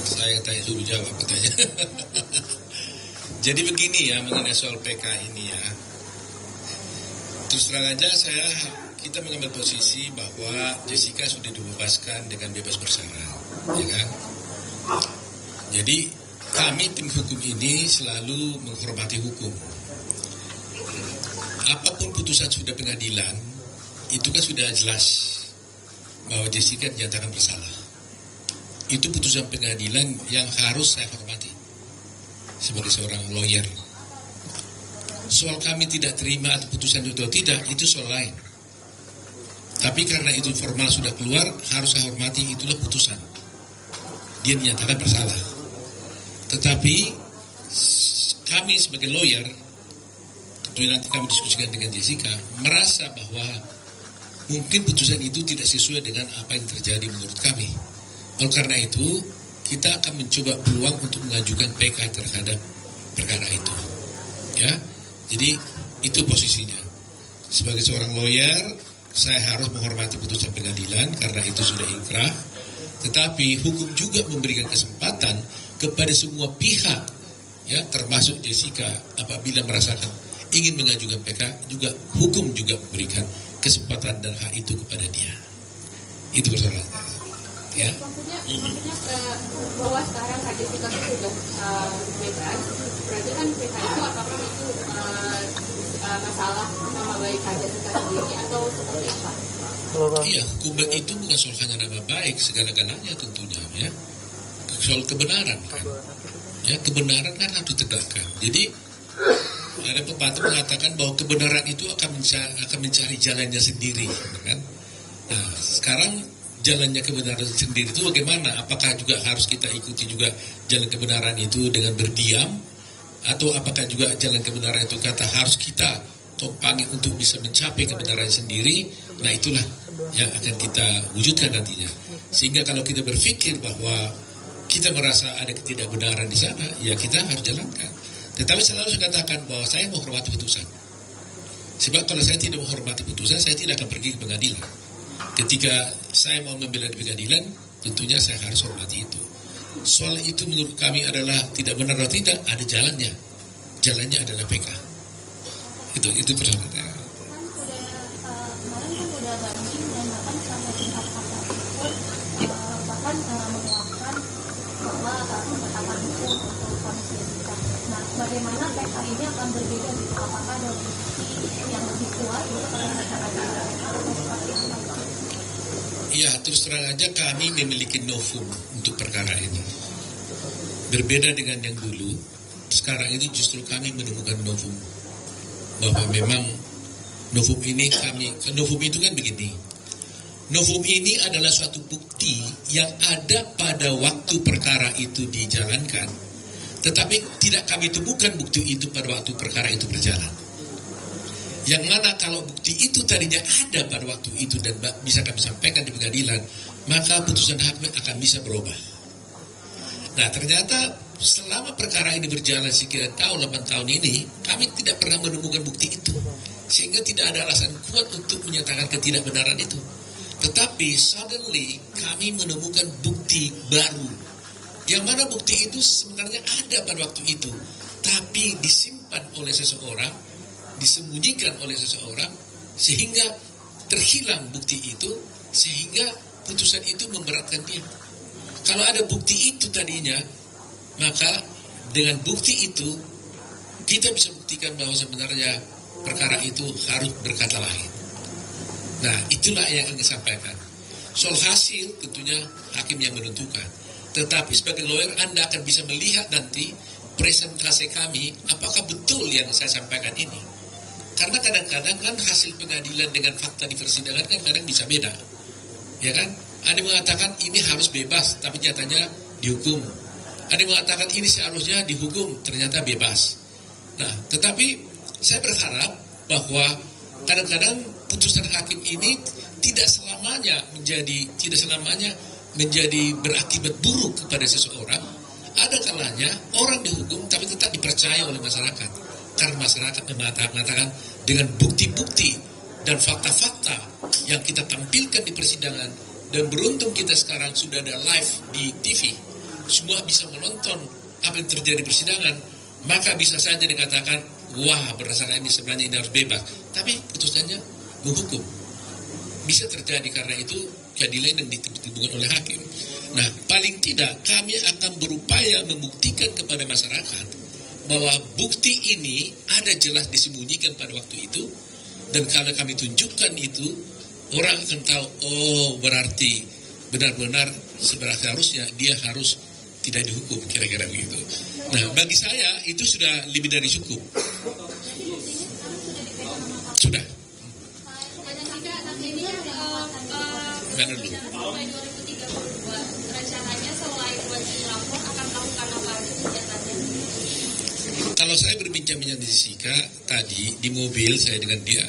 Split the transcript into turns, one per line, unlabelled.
Saya tanya suruh jawab katanya. Jadi begini ya mengenai soal PK ini ya. Terus terang aja kita mengambil posisi bahwa Jessica sudah dibebaskan dengan bebas bersyarat, ya kan? Jadi kami tim hukum ini selalu menghormati hukum. Apapun putusan sudah pengadilan, itu kan sudah jelas bahwa Jessica dinyatakan bersalah. Itu putusan pengadilan yang harus saya hormati sebagai seorang lawyer. Soal kami tidak terima atau putusan itu atau tidak, itu soal lain. Tapi karena itu formal sudah keluar, harus saya hormati, itulah putusan. Dia dinyatakan bersalah. Tetapi kami sebagai lawyer, tentunya nanti kami diskusikan dengan Jessica, merasa bahwa mungkin putusan itu tidak sesuai dengan apa yang terjadi menurut kami. Oleh karena itu, kita akan mencoba peluang untuk mengajukan PK terhadap perkara itu. Ya, jadi itu posisinya. Sebagai seorang lawyer, saya harus menghormati putusan pengadilan karena itu sudah inkrah. Tetapi hukum juga memberikan kesempatan kepada semua pihak, ya termasuk Jessica, apabila merasakan ingin mengajukan PK, juga hukum juga memberikan kesempatan dan hak itu kepada dia. Itu persoalannya. Ya.
Maksudnya bahwa sekarang Kak Jessica sudah bebas, berarti kan PK itu apakah itu masalah nama baik Kak Jessica sendiri atau seperti apa?
Iya, hukum itu bukan soal hanya nama baik, segala-galanya tentunya ya. Soal kebenaran kan. Ya, kebenaran kan harus ditegakkan. Jadi ada pepatah mengatakan bahwa kebenaran itu akan mencari jalannya sendiri, kan? Nah, sekarang jalannya kebenaran sendiri itu bagaimana? Apakah juga harus kita ikuti juga jalan kebenaran itu dengan berdiam? Atau apakah juga jalan kebenaran itu kata harus kita topangi untuk bisa mencapai kebenaran sendiri? Nah itulah yang akan kita wujudkan nantinya. Sehingga kalau kita berpikir bahwa kita merasa ada ketidakbenaran di sana, ya kita harus jalankan. Tetapi selalu saya katakan bahwa saya menghormati putusan. Sebab kalau saya tidak menghormati putusan, saya tidak akan pergi ke pengadilan. Ketika saya mau membela di pengadilan, tentunya saya harus hormati itu. Soal itu menurut kami adalah tidak benar atau tidak, ada jalannya. Jalannya adalah PK. Itu persoalannya.
Kemarin kan udah banding dan bahkan sampai tingkat kasasi pun bahkan menguatkan bahwa penetapan hukum untuk vonis Jessica. Nah, bagaimana PK ini akan berbeda gitu? Apakah ada bukti yang lebih kuat gitu pada masyarakat atau seperti apa?
Ya, terus terang aja kami memiliki novum untuk perkara ini. Berbeda dengan yang dulu, sekarang ini justru kami menemukan novum. Bahwa memang novum itu kan begini. Novum ini adalah suatu bukti yang ada pada waktu perkara itu dijalankan. Tetapi tidak kami temukan bukti itu pada waktu perkara itu berjalan. Yang mana kalau bukti itu tadinya ada pada waktu itu dan bisa kami sampaikan di pengadilan, maka putusan hakim akan bisa berubah. Nah ternyata selama perkara ini berjalan sekian tahun, 8 tahun ini, kami tidak pernah menemukan bukti itu. Sehingga tidak ada alasan kuat untuk menyatakan ketidakbenaran itu. Tetapi suddenly kami menemukan bukti baru. Yang mana bukti itu sebenarnya ada pada waktu itu, tapi disimpan oleh seseorang, disembunyikan oleh seseorang, sehingga terhilang bukti itu, sehingga putusan itu memberatkan dia. Kalau ada bukti itu tadinya, maka dengan bukti itu kita bisa buktikan bahwa sebenarnya perkara itu harus berkata lain. Nah itulah yang akan disampaikan. Soal hasil tentunya hakim yang menentukan. Tetapi sebagai lawyer Anda akan bisa melihat nanti presentasi kami apakah betul yang saya sampaikan ini. Karena kadang-kadang kan hasil pengadilan dengan fakta di persidangan kan kadang bisa beda. Ya kan? Ada yang mengatakan ini harus bebas, tapi nyatanya dihukum. Ada yang mengatakan ini seharusnya dihukum, ternyata bebas. Nah, tetapi saya berharap bahwa kadang-kadang putusan hakim ini tidak selamanya menjadi berakibat buruk kepada seseorang. Ada kalanya orang dihukum tapi tetap dipercaya oleh masyarakat. Karena masyarakat mengatakan dengan bukti-bukti dan fakta-fakta yang kita tampilkan di persidangan, dan beruntung kita sekarang sudah ada live di TV, semua bisa menonton apa yang terjadi di persidangan, maka bisa saja dikatakan, wah berdasarkan ini sebenarnya ini harus bebas. Tapi putusannya menghukum. Bisa terjadi karena itu keadilan yang ditimbulkan oleh hakim. Nah, paling tidak kami akan berupaya membuktikan kepada masyarakat bahwa bukti ini ada jelas disembunyikan pada waktu itu, dan kalau kami tunjukkan itu, orang akan tahu, oh berarti benar-benar seharusnya dia harus tidak dihukum, kira-kira begitu. Nah, bagi saya itu sudah lebih dari cukup. Sudah. Mana dulu?
Mulai 2032, rencananya selain wajib lapor akan melakukan apa aja kegiatannya?
Kalau saya berbincang-bincang di Sika tadi di mobil saya dengan dia,